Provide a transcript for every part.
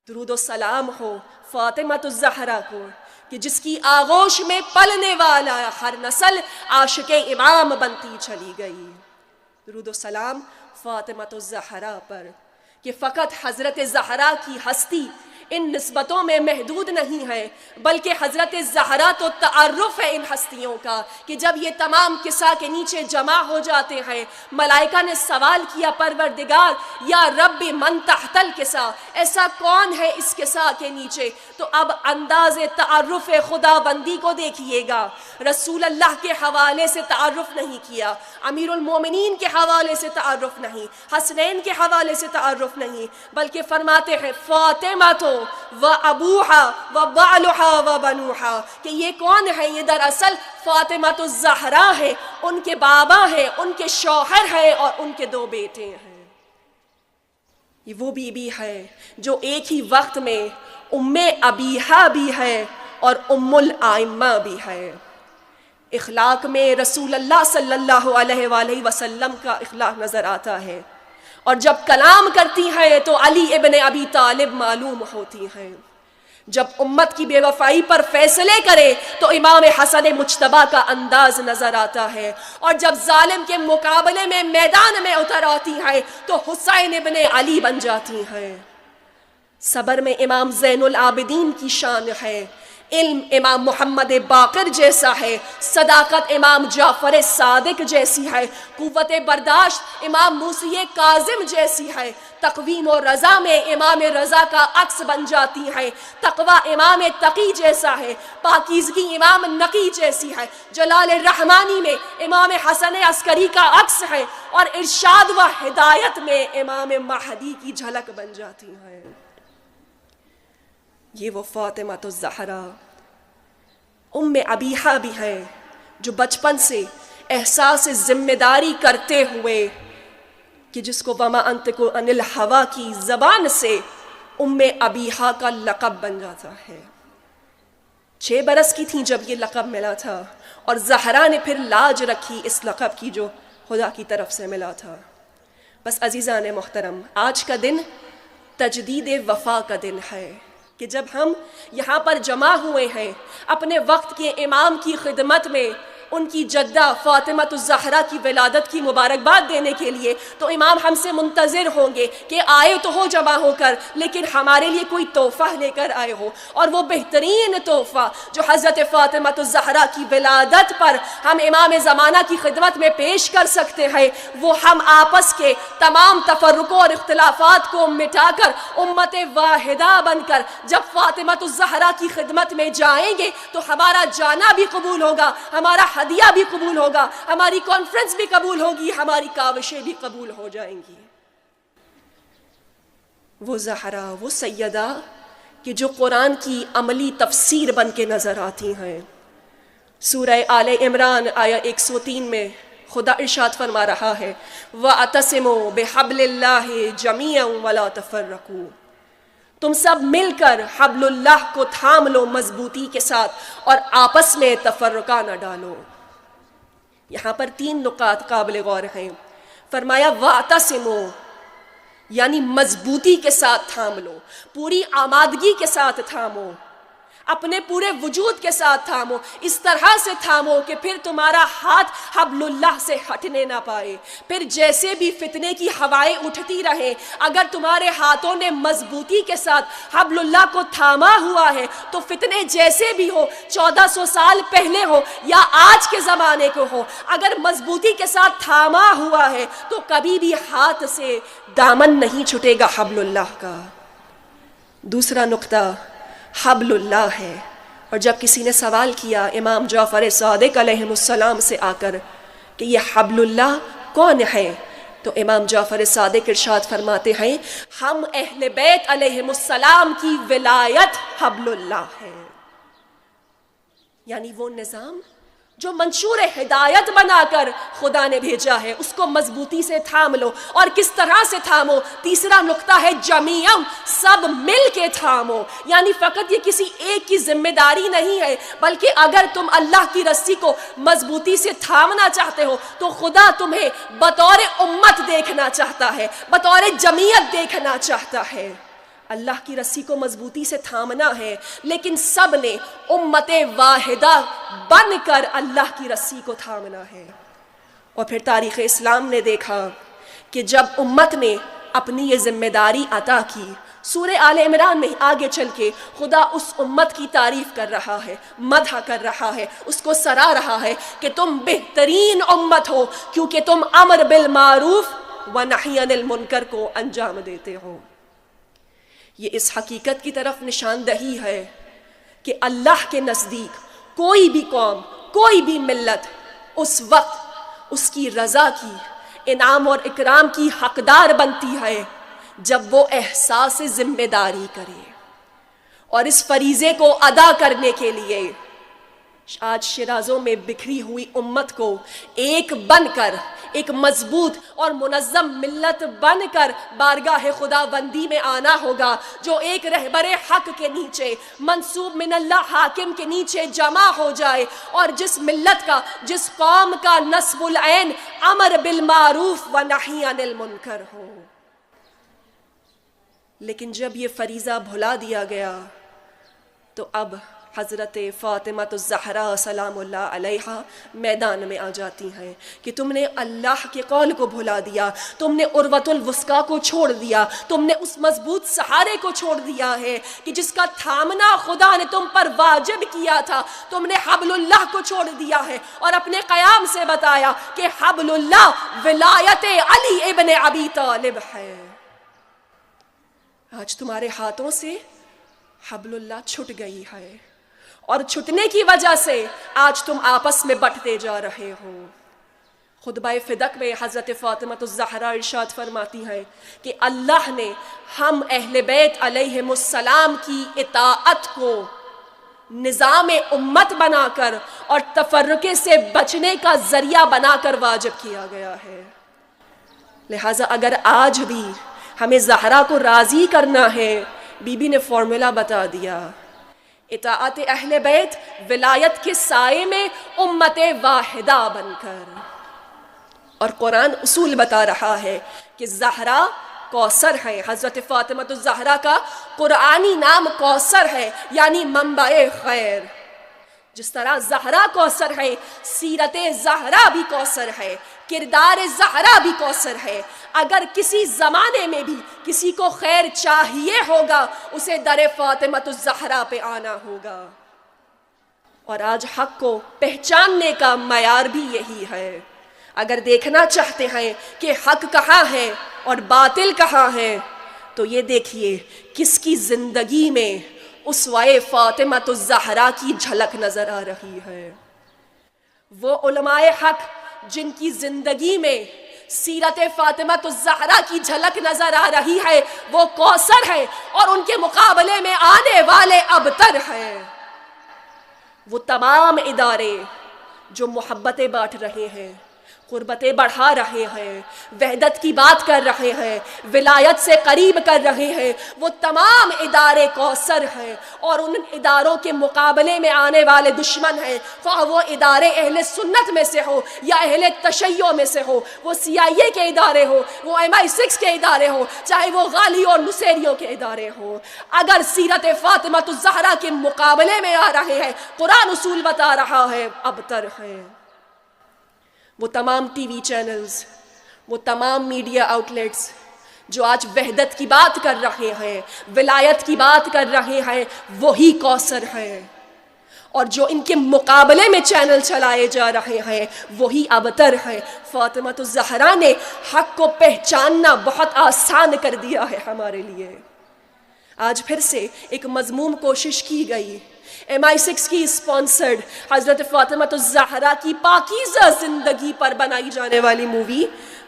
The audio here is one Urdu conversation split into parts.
درود و سلام ہو فاطمہ الزہرا کو کہ جس کی آغوش میں پلنے والا ہر نسل عاشق امام بنتی چلی گئی۔ درود و سلام فاطمہ الزہرا پر کہ فقط حضرت زہرا کی ہستی ان نسبتوں میں محدود نہیں ہے، بلکہ حضرت زہرا تو تعارف ہے ان ہستیوں کا کہ جب یہ تمام کسا کے نیچے جمع ہو جاتے ہیں، ملائکہ نے سوال کیا پروردگار یا رب من تحت الکسا، ایسا کون ہے اس کسا کے نیچے؟ تو اب انداز تعارف خدا بندی کو دیکھیے گا، رسول اللہ کے حوالے سے تعارف نہیں کیا، امیر المومنین کے حوالے سے تعارف نہیں، حسنین کے حوالے سے تعارف نہیں، بلکہ فرماتے ہیں فاطمہ تو و ابوہا و بالہا و بنوہا کہ یہ کون ہے؟ یہ دراصل فاطمہ الزہرا ہے، ان کے بابا ہیں، ان کے شوہر ہیں اور ان کے دو بیٹے ہیں۔ یہ وہ بی بی ہے جو ایک ہی وقت میں ام ابیہا بھی ہے اور ام الائمہ بھی ہے۔ اخلاق میں رسول اللہ صلی اللہ علیہ وآلہ وسلم کا اخلاق نظر آتا ہے، اور جب کلام کرتی ہیں تو علی ابن ابی طالب معلوم ہوتی ہیں، جب امت کی بے وفائی پر فیصلے کرے تو امام حسن مجتبیٰ کا انداز نظر آتا ہے، اور جب ظالم کے مقابلے میں میدان میں اتر آتی ہیں تو حسین ابن علی بن جاتی ہیں۔ صبر میں امام زین العابدین کی شان ہے، علم امام محمد باقر جیسا ہے، صداقت امام جعفر صادق جیسی ہے، قوت برداشت امام موسی کاظم جیسی ہے، تقویم و رضا میں امام رضا کا عکس بن جاتی ہے، تقوی امام تقی جیسا ہے، پاکیزگی امام نقی جیسی ہے، جلال الرحمانی میں امام حسن عسکری کا عکس ہے، اور ارشاد و ہدایت میں امام مہدی کی جھلک بن جاتی ہے۔ یہ وہ فاطمہ الزہرا ام ابیہا بھی ہے جو بچپن سے احساس ذمہ داری کرتے ہوئے کہ جس کو وما انطق عن الہویٰ کی زبان سے ام ابیہا کا لقب بن جاتا ہے۔ 6 برس کی تھیں جب یہ لقب ملا تھا، اور زہرا نے پھر لاج رکھی اس لقب کی جو خدا کی طرف سے ملا تھا۔ بس عزیزان محترم، آج کا دن تجدید وفا کا دن ہے کہ جب ہم یہاں پر جمع ہوئے ہیں اپنے وقت کے امام کی خدمت میں ان کی جدہ فاطمہ الزہرا کی ولادت کی مبارکباد دینے کے لیے، تو امام ہم سے منتظر ہوں گے کہ آئے تو ہو جمع ہو کر، لیکن ہمارے لیے کوئی تحفہ لے کر آئے ہو، اور وہ بہترین تحفہ جو حضرت فاطمہ الزہرا کی ولادت پر ہم امام زمانہ کی خدمت میں پیش کر سکتے ہیں، وہ ہم آپس کے تمام تفرقوں اور اختلافات کو مٹا کر امت واحدہ بن کر جب فاطمہ الزہرا کی خدمت میں جائیں گے تو ہمارا جانا بھی قبول ہوگا، ہمارا ہدیہ بھی قبول ہوگا، ہماری کانفرنس بھی قبول ہوگی، ہماری کاوشیں بھی قبول ہو جائیں گی۔ وہ زہرا، وہ سیدہ کہ جو قرآن کی عملی تفسیر بن کے نظر آتی ہیں۔ سورہ آل عمران آیا 103 میں خدا ارشاد فرما رہا ہے وَاعْتَصِمُوا بِحَبْلِ اللَّهِ جَمِيعًا وَلَا تَفَرَّقُوا، تم سب مل کر حبل اللہ کو تھام لو مضبوطی کے ساتھ اور آپس میں تفرقہ نہ ڈالو۔ یہاں پر 3 نقاط قابل غور ہیں۔ فرمایا وَاعْتَصِمُوا یعنی مضبوطی کے ساتھ تھام لو، پوری آمادگی کے ساتھ تھامو، اپنے پورے وجود کے ساتھ تھامو، اس طرح سے تھامو کہ پھر تمہارا ہاتھ حبل اللہ سے ہٹنے نہ پائے، پھر جیسے بھی فتنے کی ہوائیں اٹھتی رہیں، اگر تمہارے ہاتھوں نے مضبوطی کے ساتھ حبل اللہ کو تھاما ہوا ہے تو فتنے جیسے بھی ہو، 1400 سال پہلے ہو یا آج کے زمانے کو ہو، اگر مضبوطی کے ساتھ تھاما ہوا ہے تو کبھی بھی ہاتھ سے دامن نہیں چھٹے گا حبل اللہ کا۔ دوسرا نقطہ حبل اللہ ہے، اور جب کسی نے سوال کیا امام جعفر صادق علیہ السلام سے آ کر کہ یہ حبل اللہ کون ہے، تو امام جعفر صادق ارشاد فرماتے ہیں ہم اہل بیت علیہ السلام کی ولایت حبل اللہ ہے، یعنی وہ نظام جو منشور ہدایت بنا کر خدا نے بھیجا ہے، اس کو مضبوطی سے تھام لو۔ اور کس طرح سے تھامو؟ تیسرا نقطہ ہے جمیعاً، سب مل کے تھامو، یعنی فقط یہ کسی ایک کی ذمہ داری نہیں ہے، بلکہ اگر تم اللہ کی رسی کو مضبوطی سے تھامنا چاہتے ہو تو خدا تمہیں بطور امت دیکھنا چاہتا ہے، بطور جمعیت دیکھنا چاہتا ہے۔ اللہ کی رسی کو مضبوطی سے تھامنا ہے، لیکن سب نے امت واحدہ بن کر اللہ کی رسی کو تھامنا ہے۔ اور پھر تاریخ اسلام نے دیکھا کہ جب امت نے اپنی یہ ذمہ داری عطا کی، سورہ آل عمران میں آگے چل کے خدا اس امت کی تعریف کر رہا ہے، مدح کر رہا ہے، اس کو سرا رہا ہے کہ تم بہترین امت ہو کیونکہ تم امر بالمعروف و نہی عن المنکر کو انجام دیتے ہو۔ یہ اس حقیقت کی طرف نشاندہی ہے کہ اللہ کے نزدیک کوئی بھی قوم، کوئی بھی ملت اس وقت اس کی رضا کی، انعام اور اکرام کی حقدار بنتی ہے جب وہ احساس ذمہ داری کرے، اور اس فریضے کو ادا کرنے کے لیے آج شیرازوں میں بکھری ہوئی امت کو ایک بن کر، ایک مضبوط اور منظم ملت بن کر بارگاہ خدا بندی میں آنا ہوگا، جو ایک رہبر حق کے نیچے، منصوب من اللہ حاکم کے نیچے جمع ہو جائے، اور جس ملت کا، جس قوم کا نصب العین امر بالمعروف و نہی عن المنکر ہو۔ لیکن جب یہ فریضہ بھلا دیا گیا تو اب حضرت فاطمہ الزہرا سلام اللہ علیہا میدان میں آ جاتی ہیں کہ تم نے اللہ کے قول کو بھلا دیا، تم نے عروۃ الوثقیٰ کو چھوڑ دیا، تم نے اس مضبوط سہارے کو چھوڑ دیا ہے کہ جس کا تھامنا خدا نے تم پر واجب کیا تھا، تم نے حبل اللہ کو چھوڑ دیا ہے، اور اپنے قیام سے بتایا کہ حبل اللہ ولایت علی ابن ابی طالب ہے۔ آج تمہارے ہاتھوں سے حبل اللہ چھٹ گئی ہے، اور چھٹنے کی وجہ سے آج تم آپس میں بٹتے جا رہے ہو۔ خطبہ فدق میں حضرت فاطمہ الزہرا ارشاد فرماتی ہیں کہ اللہ نے ہم اہل بیت علیہم السلام کی اطاعت کو نظام امت بنا کر اور تفرقے سے بچنے کا ذریعہ بنا کر واجب کیا گیا ہے۔ لہٰذا اگر آج بھی ہمیں زہرا کو راضی کرنا ہے، بی بی نے فارمولا بتا دیا، اطاعت اہل بیت ولایت کے سائے میں امت واحدہ بن کر، اور قرآن اصول بتا رہا ہے کہ زہرا کوثر ہے، حضرت فاطمہ الزہرا کا قرآنی نام کوثر ہے، یعنی منبع خیر۔ جس طرح زہرا کوثر ہے، سیرت زہرا بھی کوثر ہے، کردار زہرا بھی کوثر ہے۔ اگر کسی زمانے میں بھی کسی کو خیر چاہیے ہوگا، اسے در فاطمہ الزہرا پہ آنا ہوگا۔ اور آج حق کو پہچاننے کا معیار بھی یہی ہے۔ اگر دیکھنا چاہتے ہیں کہ حق کہاں ہے اور باطل کہاں ہے، تو یہ دیکھیے کس کی زندگی میں اسوہ فاطمہ الزہرا کی جھلک نظر آ رہی ہے۔ وہ علماء حق جن کی زندگی میں سیرت فاطمہ الزہرا کی جھلک نظر آ رہی ہے، وہ کوثر ہے، اور ان کے مقابلے میں آنے والے ابتر ہیں۔ وہ تمام ادارے جو محبتیں بانٹ رہے ہیں، قربتیں بڑھا رہے ہیں، وحدت کی بات کر رہے ہیں، ولایت سے قریب کر رہے ہیں، وہ تمام ادارے کوثر ہیں، اور ان اداروں کے مقابلے میں آنے والے دشمن ہیں، خواہ وہ ادارے اہل سنت میں سے ہو یا اہل تشیع میں سے ہو، وہ CIA کے ادارے ہو، وہ MI6 کے ادارے ہو، چاہے وہ غالی اور نصیریوں کے ادارے ہوں۔ اگر سیرت فاطمہ الزہرا کے مقابلے میں آ رہے ہیں، قرآن اصول بتا رہا ہے ابتر ہیں۔ وہ تمام ٹی وی چینلز، وہ تمام میڈیا آؤٹلیٹس جو آج وحدت کی بات کر رہے ہیں، ولایت کی بات کر رہے ہیں، وہی کوثر ہیں، اور جو ان کے مقابلے میں چینل چلائے جا رہے ہیں وہی ابتر ہیں۔ فاطمہ الزہرا نے حق کو پہچاننا بہت آسان کر دیا ہے ہمارے لیے۔ آج پھر سے ایک مذموم کوشش کی گئی، MI6 کی اسپانسرڈ حضرت فاطمہ الزہرا کی پاکیزہ زندگی پر بنائی جانے والی movie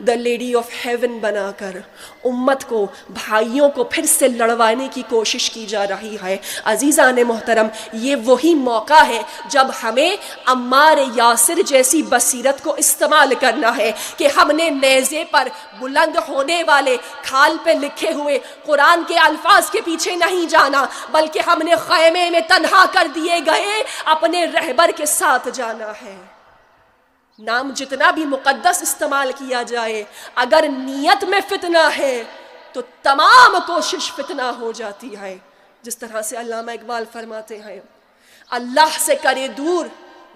the lady of heaven بنا کر امت کو، بھائیوں کو پھر سے لڑوانے کی کوشش کی جا رہی ہے۔ عزیزان محترم، یہ وہی موقع ہے جب ہمیں عمار یاسر جیسی بصیرت کو استعمال کرنا ہے کہ ہم نے نیزے پر بلند ہونے والے کھال پہ لکھے ہوئے قرآن کے الفاظ کے پیچھے نہیں جانا، بلکہ ہم نے خیمے میں تنہا کر دیے گئے اپنے رہبر کے ساتھ جانا ہے۔ نام جتنا بھی مقدس استعمال کیا جائے، اگر نیت میں فتنہ ہے تو تمام کوشش فتنہ ہو جاتی ہے. جس طرح سے علامہ اقبال فرماتے ہیں اللہ سے کرے دور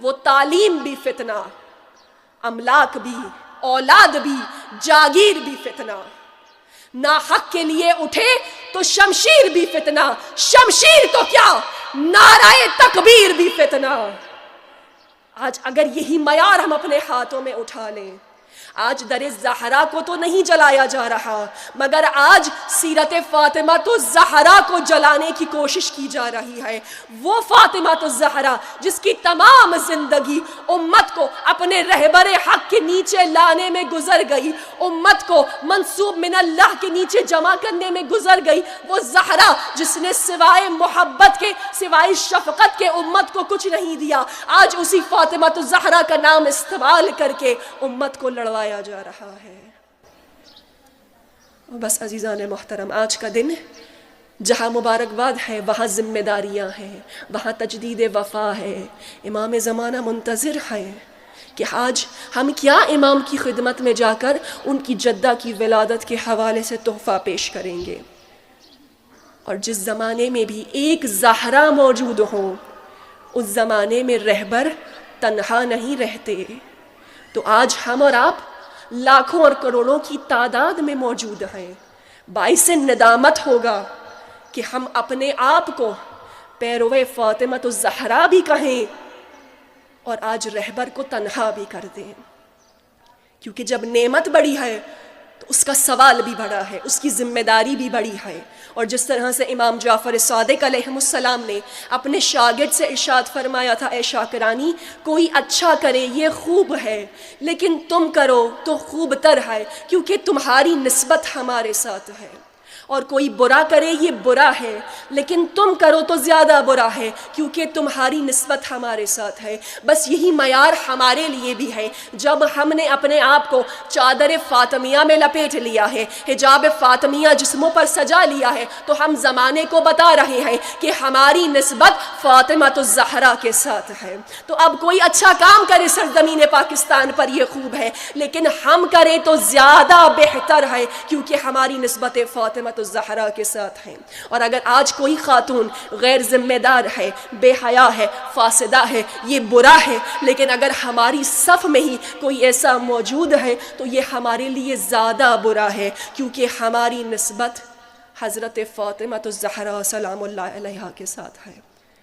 وہ تعلیم بھی فتنہ، املاک بھی، اولاد بھی، جاگیر بھی فتنہ. ناحق کے لیے اٹھے تو شمشیر بھی فتنہ، شمشیر تو کیا نعرہ تکبیر بھی فتنہ. آج اگر یہی معیار ہم اپنے ہاتھوں میں اٹھا لیں، آج در زہرا کو تو نہیں جلایا جا رہا، مگر آج سیرت فاطمہ الزہرا کو جلانے کی کوشش کی جا رہی ہے. وہ فاطمہ الزہرا جس کی تمام زندگی امت کو اپنے رہبر حق کے نیچے لانے میں گزر گئی، امت کو منسوب من اللہ کے نیچے جمع کرنے میں گزر گئی. وہ زہرا جس نے سوائے محبت کے، سوائے شفقت کے امت کو کچھ نہیں دیا، آج اسی فاطمہ الزہرا کا نام استعمال کر کے امت کو لڑوایا جا رہا ہے. بس عزیزان محترم، آج کا دن جہاں مبارکباد ہے وہاں ذمہ داریاں ہیں، وہاں تجدید وفا ہے. امام زمانہ منتظر ہے کہ آج ہم کیا امام کی خدمت میں جا کر ان کی جدہ کی ولادت کے حوالے سے تحفہ پیش کریں گے. اور جس زمانے میں بھی ایک زہرا موجود ہو، اس زمانے میں رہبر تنہا نہیں رہتے. تو آج ہم اور آپ لاکھوں اور کروڑوں کی تعداد میں موجود ہیں. باعث ندامت ہوگا کہ ہم اپنے آپ کو پیروے فاطمہ الزہرا بھی کہیں اور آج رہبر کو تنہا بھی کر دیں. کیونکہ جب نعمت بڑی ہے تو اس کا سوال بھی بڑا ہے، اس کی ذمہ داری بھی بڑی ہے. اور جس طرح سے امام جعفر صادق علیہ السلام نے اپنے شاگرد سے ارشاد فرمایا تھا، اے شاکرانی، کوئی اچھا کرے یہ خوب ہے، لیکن تم کرو تو خوب تر ہے، کیونکہ تمہاری نسبت ہمارے ساتھ ہے. اور کوئی برا کرے یہ برا ہے، لیکن تم کرو تو زیادہ برا ہے، کیونکہ تمہاری نسبت ہمارے ساتھ ہے. بس یہی معیار ہمارے لیے بھی ہے. جب ہم نے اپنے آپ کو چادر فاطمیہ میں لپیٹ لیا ہے، حجاب فاطمیہ جسموں پر سجا لیا ہے، تو ہم زمانے کو بتا رہے ہیں کہ ہماری نسبت فاطمہ الزہرا کے ساتھ ہے. تو اب کوئی اچھا کام کرے سرزمین پاکستان پر یہ خوب ہے، لیکن ہم کریں تو زیادہ بہتر ہے، کیونکہ ہماری نسبت فاطمہ الزہرا کے ساتھ ہیں. اور اگر آج کوئی خاتون غیر ذمہ دار ہے، بے حیا ہے، فاسدہ ہے، یہ برا ہے، لیکن اگر ہماری صف میں ہی کوئی ایسا موجود ہے تو یہ ہمارے لیے زیادہ برا ہے، کیونکہ ہماری نسبت حضرت فاطمہ الزہرا سلام اللہ علیہا کے ساتھ ہے.